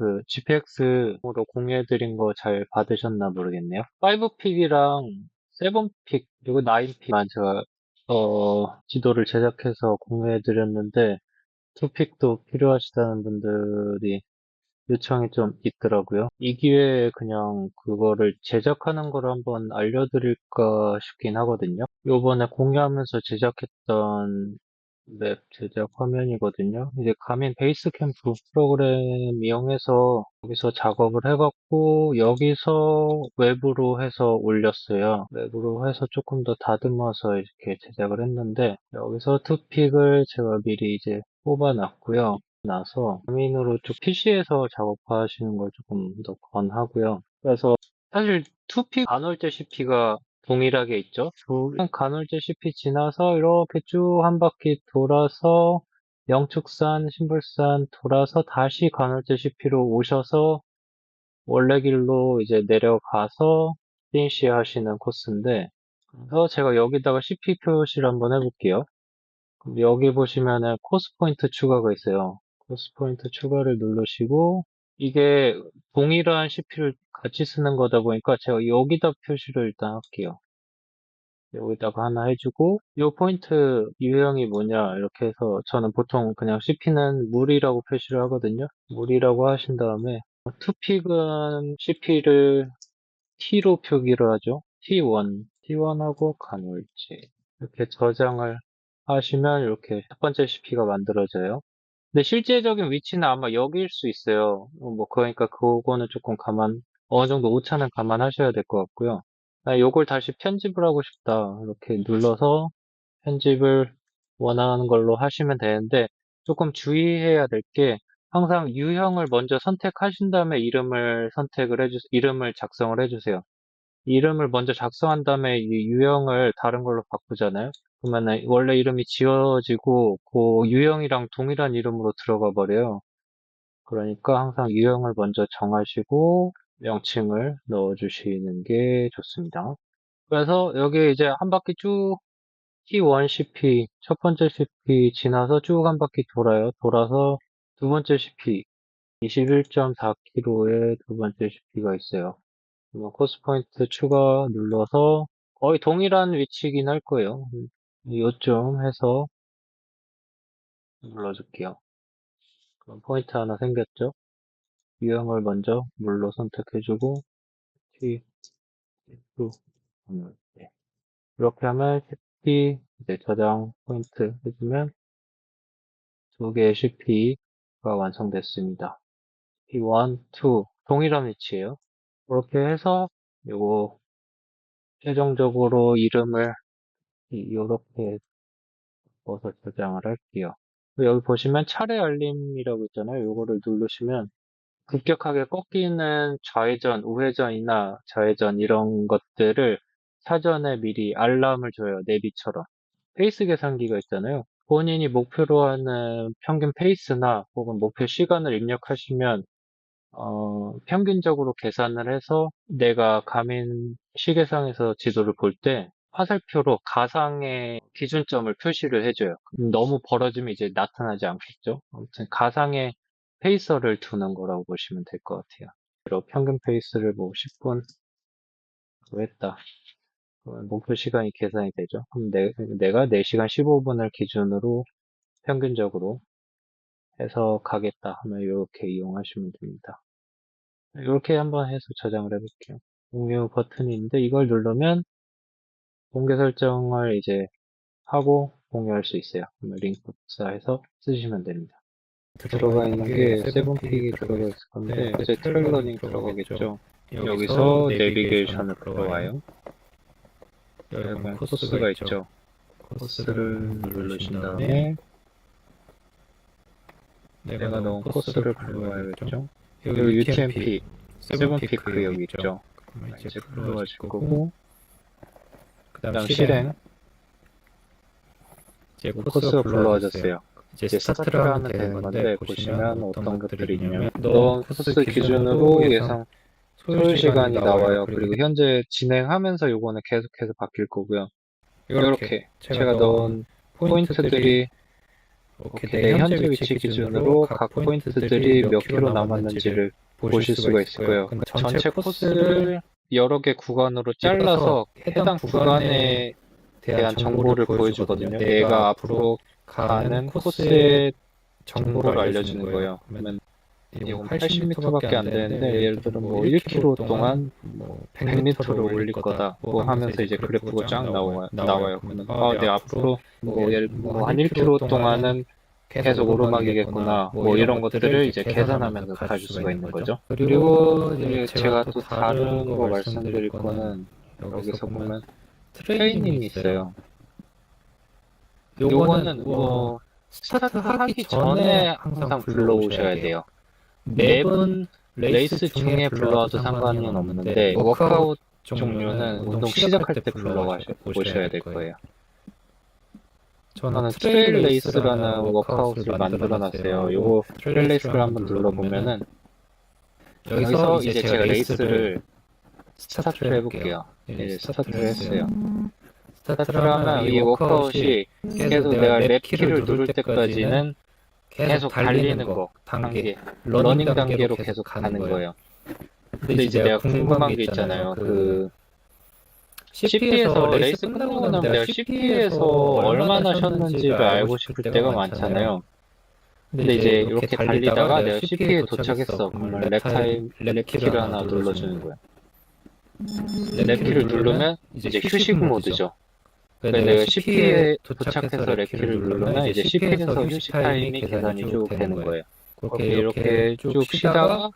그 GPX로 공유해드린 거 잘 받으셨나 모르겠네요. 5픽이랑 7픽, 그리고 9픽만 제가, 지도를 제작해서 공유해드렸는데, 2픽도 필요하시다는 분들이 요청이 좀 있더라고요. 이 기회에 그냥 그거를 제작하는 걸 한번 알려드릴까 싶긴 하거든요. 요번에 공유하면서 제작했던 맵 제작 화면이거든요. 이제 가민 베이스캠프 프로그램 이용해서 여기서 작업을 해갖고 여기서 웹으로 해서 올렸어요. 웹으로 해서 조금 더 다듬어서 이렇게 제작을 했는데 여기서 투픽을 제가 미리 이제 뽑아놨고요. 나서 가민으로 좀 PC에서 작업하시는 걸 조금 더 권하고요. 그래서 사실 투픽 간헐적 CP가 동일하게 있죠. 간헐적 CP 지나서 이렇게 쭉 한 바퀴 돌아서 영축산, 신불산 돌아서 다시 간헐적 CP로 오셔서 원래 길로 이제 내려가서 피니시 하시는 코스인데, 그래서 제가 여기다가 CP 표시를 한번 해볼게요. 그럼 여기 보시면은 코스 포인트 추가가 있어요. 코스 포인트 추가를 누르시고, 이게 동일한 CP를 같이 쓰는 거다 보니까 제가 여기다 표시를 일단 할게요. 여기다가 하나 해주고, 이 포인트 유형이 뭐냐, 이렇게 해서 저는 보통 그냥 CP는 물이라고 표시를 하거든요. 물이라고 하신 다음에, 투픽은 CP를 T로 표기를 하죠. T1하고 간월지. 이렇게 저장을 하시면 이렇게 첫 번째 CP가 만들어져요. 근데 실제적인 위치는 아마 여기일 수 있어요. 뭐, 그러니까 그거는 조금 어느 정도 오차는 감안하셔야 될 것 같고요. 요걸 다시 편집을 하고 싶다. 이렇게 눌러서 편집을 원하는 걸로 하시면 되는데, 조금 주의해야 될 게, 항상 유형을 먼저 선택하신 다음에 이름을 작성을 해주세요. 이름을 먼저 작성한 다음에 이 유형을 다른 걸로 바꾸잖아요. 그러면 원래 이름이 지워지고 그 유형이랑 동일한 이름으로 들어가 버려요. 그러니까 항상 유형을 먼저 정하시고 명칭을 넣어주시는 게 좋습니다. 그래서 여기 이제 한 바퀴 쭉 T1 CP, 첫 번째 CP 지나서 쭉 한 바퀴 돌아요. 돌아서 두 번째 CP, 21.4km의 두 번째 CP가 있어요. 코스 포인트 추가 눌러서 거의 동일한 위치이긴 할 거예요. 요쯤 해서 눌러줄게요. 그럼 포인트 하나 생겼죠? 유형을 먼저 물로 선택해주고 T, T2 네. 이렇게 하면 CP 이제 저장 포인트 해주면 두 개의 CP가 완성됐습니다. P1, 2 동일한 위치예요. 그렇게 해서 요거 최종적으로 이름을 이렇게 넣어서 저장을 할게요. 여기 보시면 차례 알림이라고 있잖아요. 요거를 누르시면 급격하게 꺾이는 좌회전, 우회전이나 좌회전 이런 것들을 사전에 미리 알람을 줘요. 내비처럼. 페이스 계산기가 있잖아요. 본인이 목표로 하는 평균 페이스나 혹은 목표 시간을 입력하시면 평균적으로 계산을 해서 내가 가민 시계상에서 지도를 볼 때 화살표로 가상의 기준점을 표시를 해줘요. 너무 벌어지면 이제 나타나지 않겠죠? 아무튼 가상의 페이서를 두는 거라고 보시면 될 것 같아요. 그리고 평균 페이스를 뭐 10분 했다. 그러면 목표 시간이 계산이 되죠. 그럼 내가 4시간 15분을 기준으로 평균적으로 해서 가겠다 하면 이렇게 이용하시면 됩니다. 이렇게 한번 해서 저장을 해볼게요. 공유 버튼이 있는데 이걸 누르면 공개 설정을 이제 하고 공유할 수 있어요. 그러면 링크 복사해서 쓰시면 됩니다. 들어가 있는 게 세븐픽이 들어가 있을 건데 이제 트레일러닝 들어가겠죠. 여기서 내비게이션을 들어와요. 여기 코스가 있죠. 코스를 누르신 다음에 내가 넣은 코스를 불러와야겠죠. 여기 UTMP 세븐피크 여기 있죠. 이제 불러와줄 거고 그 다음 실행 이제 코스가 불러와졌어요. 이제 스타트를 하면 되는 건데 보시면 어떤 것들이 있냐면 넣은 코스 기준으로 예상 소요 시간이 나와요. 그리고 현재 진행하면서 요거는 계속해서 바뀔 거고요. 이렇게 제가 넣은 포인트들이 이렇게 내 현재 위치 기준으로 각 포인트들이 몇 킬로 남았는지를 보실 수가 있을 거예요. 그러니까 전체 코스를 여러 개 구간으로 잘라서 해당 구간에 대한 정보를 보여주거든요. 내가 앞으로 가는 코스의 정보를 알려주는 거예요. 그러면 이건 80m밖에 안 되는데 예를 들어 뭐 1km 동안 뭐 100m를 올릴 거다 뭐 하면서 이제 그래프가 쫙 나와요. 그러면 내 앞으로 뭐 예를 뭐한 1km 동안은 계속 오르막이겠구나 뭐 이런 것들을 이제 계산하면서 가줄 수가 있는 거죠. 그리고 이제 제가 또 다른 거 말씀드릴 거는 여기서 보면 트레이닝이 있어요. 요거는 스타트 하기 전에 항상 불러오셔야 돼요. 매번 레이스 중에 불러와도 상관은 없는데 워크아웃 종류는 운동 시작할 때 불러오셔야 될 거예요. 저는 트레일 레이스라는 워크아웃을 만들어 놨어요. 요거 트레일 레이스를 한번 눌러보면은 여기서 이제 제가 레이스를 스타트를 해볼게요. 이제 스타트를 했어요. 스타트를 하면 이 워크아웃이 계속 내가 랩키를 누를 때까지는 계속 달리는 거 단계, 러닝 단계로 계속 가는 거예요. 근데 이제 내가 궁금한 게 있잖아요. 그 CP에서 레이스 끝나고 나면 내가 CP에서 얼마나 쉬었는지를 알고 싶을 때가 많잖아요. 근데 이제 이렇게 달리다가 내가 CP에 도착했어. 그러면 랩키를 하나 눌러주는 거예요. 랩키를 누르면 이제 휴식 모드죠. 그러니까 내가 CP에 도착해서 랩키를 누르면 이제 CP에서 휴식 타임이 계산이 쭉 되는 거예요. 이렇게 쭉 쉬다가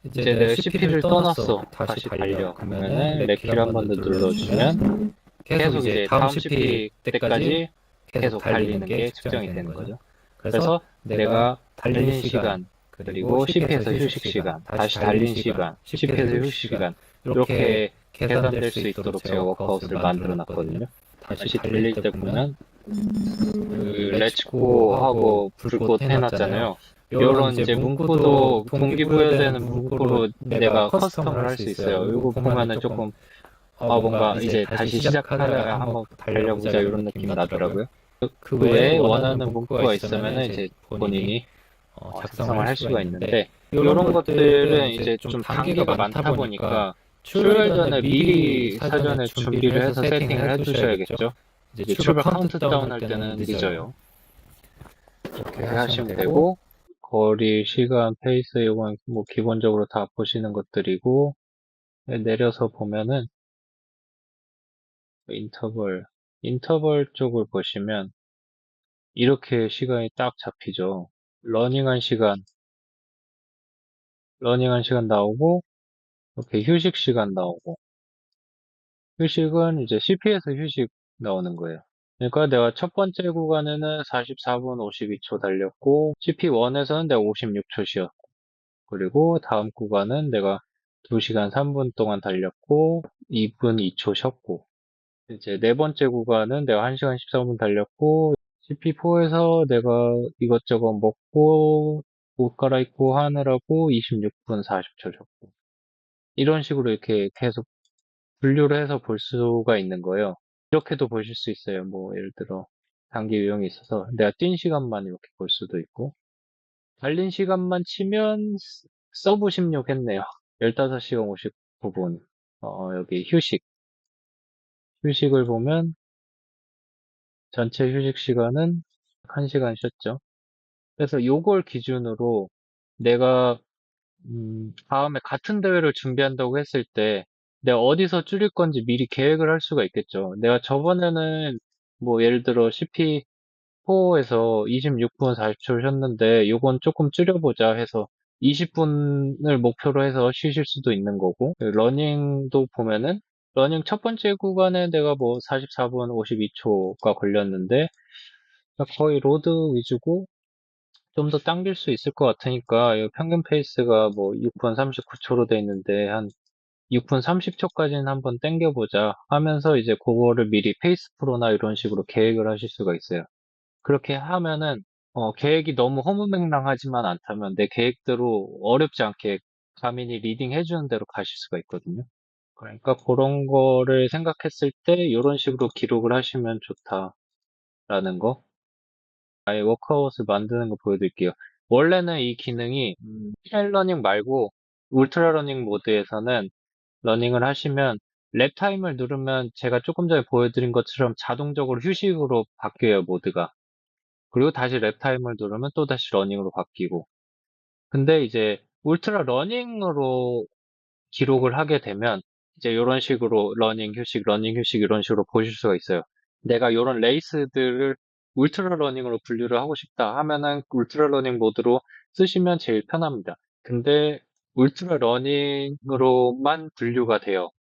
이제 내가 CP를 떠났어. 다시 달려. 그러면은 랩키를 한 번 더 눌러주면 계속 이제 다음 CP 때까지 계속 달리는 게 측정이 되는 거죠. 그래서 내가 달린 시간, 그리고 CP에서 휴식 시간, 다시 달린 시간, CP에서 휴식 시간, 이렇게 계산될 수 있도록 제가 워크아웃을 만들어 놨거든요. 다시 달릴 때 보면, 그, 렛츠고 하고 불꽃 해놨잖아요. 요런 이제 문구도 동기부여되는 문구로 내가 커스텀을 할 수 있어요. 이거 보면은 조금 뭔가 이제 다시 시작하자 한번 달려보자 이런 느낌이 나더라고요. 그 외에 원하는 문구가 있으면은 이제 본인이 작성을 할 수가 있는데 이런 것들은 이제 좀 단계가 많다 보니까 출발 전에 미리 사전에 준비를 해서 세팅을 해두셔야겠죠. 이제 출발 카운트다운 할 때는 늦어요. 이렇게 하시면 되고 거리, 시간, 페이스 이건 뭐 기본적으로 다 보시는 것들이고 내려서 보면은 인터벌 쪽을 보시면 이렇게 시간이 딱 잡히죠. 러닝한 시간, 러닝한 시간 나오고 이렇게 휴식 시간 나오고 휴식은 이제 CP에서 휴식 나오는 거예요. 그러니까 내가 첫 번째 구간에는 44분 52초 달렸고 CP1에서는 내가 56초 쉬었고 그리고 다음 구간은 내가 2시간 3분 동안 달렸고 2분 2초 쉬었고 이제 네 번째 구간은 내가 1시간 14분 달렸고 CP4에서 내가 이것저것 먹고 옷 갈아입고 하느라고 26분 40초 줬고 이런 식으로 이렇게 계속 분류를 해서 볼 수가 있는 거예요. 이렇게도 보실 수 있어요. 뭐 예를 들어 단기 유형이 있어서 내가 뛴 시간만 이렇게 볼 수도 있고 달린 시간만 치면 서브 16 했네요. 15시간 59분. 여기 휴식을 보면 전체 휴식 시간은 1시간 쉬었죠. 그래서 요걸 기준으로 내가 다음에 같은 대회를 준비한다고 했을 때 내가 어디서 줄일 건지 미리 계획을 할 수가 있겠죠. 내가 저번에는 뭐 예를 들어 CP4에서 26분 40초를 쉬었는데 요건 조금 줄여보자 해서 20분을 목표로 해서 쉬실 수도 있는 거고 러닝도 보면은 러닝 첫 번째 구간에 내가 뭐 44분 52초가 걸렸는데 거의 로드 위주고 좀 더 당길 수 있을 것 같으니까 이 평균 페이스가 뭐 6분 39초로 돼 있는데 한 6분 30초까지는 한번 당겨보자 하면서 이제 그거를 미리 페이스 프로나 이런 식으로 계획을 하실 수가 있어요. 그렇게 하면은 계획이 너무 허무맹랑하지만 않다면 내 계획대로 어렵지 않게 가민이 리딩 해주는 대로 가실 수가 있거든요. 그러니까 그런 거를 생각했을 때 이런 식으로 기록을 하시면 좋다라는 거 아예 워크아웃을 만드는 거 보여드릴게요. 원래는 이 기능이 트레일 러닝 말고 울트라 러닝 모드에서는 러닝을 하시면 랩 타임을 누르면 제가 조금 전에 보여드린 것처럼 자동적으로 휴식으로 바뀌어요, 모드가. 그리고 다시 랩 타임을 누르면 또 다시 러닝으로 바뀌고. 근데 이제 울트라 러닝으로 기록을 하게 되면 이제 이런 식으로 러닝 휴식 이런 식으로 보실 수가 있어요. 내가 이런 레이스들을 울트라 러닝으로 분류를 하고 싶다 하면은 울트라 러닝 모드로 쓰시면 제일 편합니다. 근데 울트라 러닝으로만 분류가 돼요.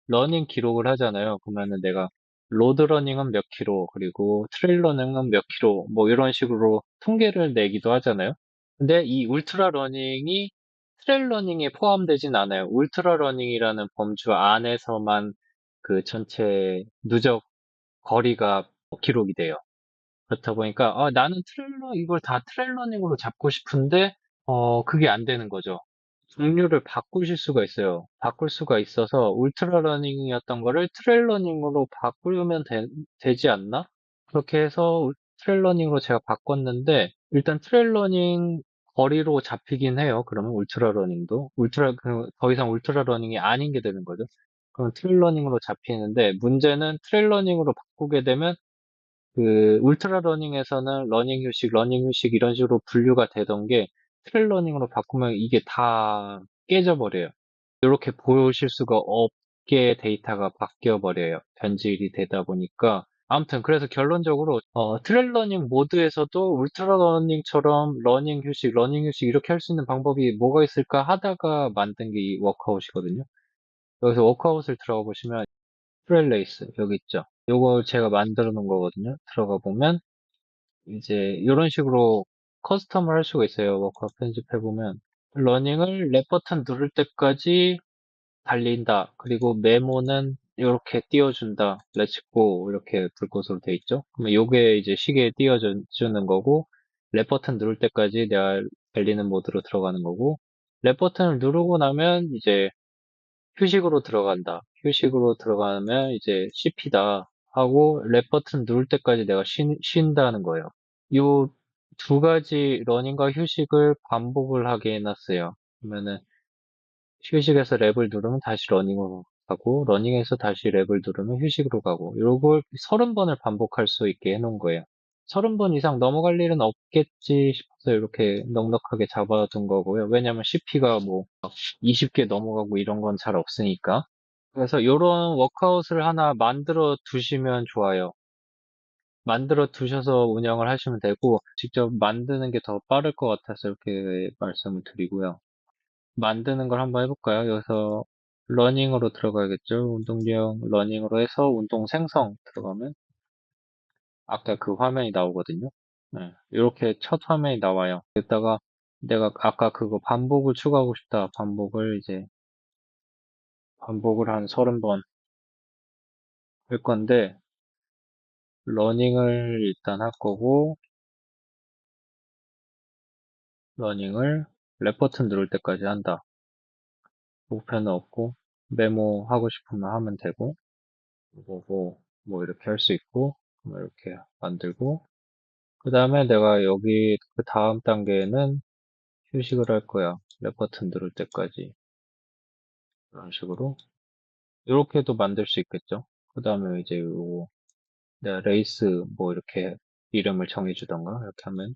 러닝 기록을 하잖아요. 그러면은 내가 로드 러닝은 몇 킬로, 그리고 트레일 러닝은 몇 킬로, 뭐 이런 식으로 통계를 내기도 하잖아요. 근데 이 울트라 러닝이 트레일 러닝에 포함되진 않아요. 울트라 러닝이라는 범주 안에서만 그 전체 누적 거리가 기록이 돼요. 그렇다 보니까 나는 이걸 다 트레일 러닝으로 잡고 싶은데 그게 안 되는 거죠. 종류를 바꾸실 수가 있어요. 바꿀 수가 있어서 울트라 러닝이었던 거를 트레일 러닝으로 바꾸면 되지 않나? 그렇게 해서 트레일 러닝으로 제가 바꿨는데 일단 트레일 러닝 거리로 잡히긴 해요. 그러면 울트라 러닝도 더 이상 울트라 러닝이 아닌 게 되는 거죠. 그럼 트레일 러닝으로 잡히는데 문제는 트레일 러닝으로 바꾸게 되면 그 울트라 러닝에서는 러닝 휴식 이런 식으로 분류가 되던 게 트레일 러닝으로 바꾸면 이게 다 깨져버려요. 이렇게 보실 수가 없게 데이터가 바뀌어 버려요. 변질이 되다 보니까. 아무튼 그래서 결론적으로 트레일 러닝 모드에서도 울트라 러닝처럼 러닝 휴식 이렇게 할 수 있는 방법이 뭐가 있을까 하다가 만든 게 이 워크아웃이거든요. 여기서 워크아웃을 들어가 보시면 트레일 레이스 여기 있죠. 요거 제가 만들어 놓은 거거든요. 들어가 보면 이제 이런 식으로 커스텀을 할 수가 있어요. 워크아웃 편집해 보면 러닝을 랩 버튼 누를 때까지 달린다. 그리고 메모는 이렇게 띄워준다. 렛츠고 이렇게 불꽃으로 돼 있죠. 그러면 요게 이제 시계에 띄워주는 거고 랩 버튼 누를 때까지 내가 달리는 모드로 들어가는 거고 랩 버튼을 누르고 나면 이제 휴식으로 들어간다. 휴식으로 들어가면 이제 CP다 하고 랩 버튼 누를 때까지 내가 쉰다는 거예요. 요 두 가지 러닝과 휴식을 반복을 하게 해놨어요. 그러면은 휴식에서 랩을 누르면 다시 러닝으로 가고 러닝에서 다시 랩을 누르면 휴식으로 가고 요걸 30번을 반복할 수 있게 해놓은 거예요. 30번 이상 넘어갈 일은 없겠지 싶어서 이렇게 넉넉하게 잡아둔 거고요. 왜냐면 CP가 뭐 20개 넘어가고 이런 건 잘 없으니까. 그래서 이런 워크아웃을 하나 만들어 두시면 좋아요. 만들어 두셔서 운영을 하시면 되고, 직접 만드는 게 더 빠를 것 같아서 이렇게 말씀을 드리고요. 만드는 걸 한번 해볼까요? 여기서 러닝으로 들어가야겠죠? 운동량 러닝으로 해서 운동 생성 들어가면 아까 그 화면이 나오거든요. 네, 이렇게 첫 화면이 나와요. 여기다가 내가 아까 그거 반복을 추가하고 싶다. 반복을 한 30번 할 건데, 러닝을 일단 할 거고, 러닝을 랩 버튼 누를 때까지 한다. 목표는 없고, 메모하고 싶으면 하면 되고, 뭐 이렇게 할 수 있고, 뭐 이렇게 만들고, 그 다음에 내가 여기 그 다음 단계는 휴식을 할 거야. 랩 버튼 누를 때까지. 이런 식으로. 이렇게도 만들 수 있겠죠. 그 다음에 이제 요거 내가 레이스 뭐 이렇게 이름을 정해주던가 이렇게 하면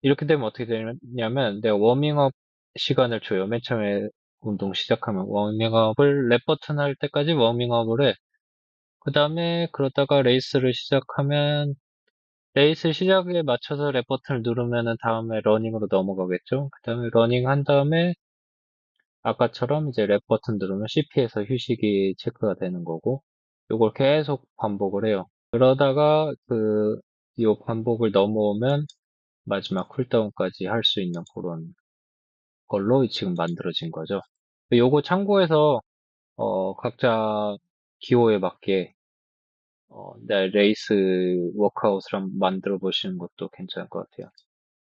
이렇게 되면 어떻게 되냐면 내가 워밍업 시간을 줘요. 맨 처음에 운동 시작하면 워밍업을 랩 버튼 할 때까지 워밍업을 해. 그 다음에 그러다가 레이스를 시작하면 레이스 시작에 맞춰서 랩 버튼을 누르면은 다음에 러닝으로 넘어가겠죠. 그 다음에 러닝 한 다음에 아까처럼 이제 랩 버튼 누르면 CP에서 휴식이 체크가 되는 거고 이걸 계속 반복을 해요. 그러다가 요 반복을 넘어오면 마지막 쿨다운까지 할 수 있는 그런 걸로 지금 만들어진 거죠. 요거 참고해서 각자 기호에 맞게 내 레이스 워크아웃을 한번 만들어 보시는 것도 괜찮을 것 같아요.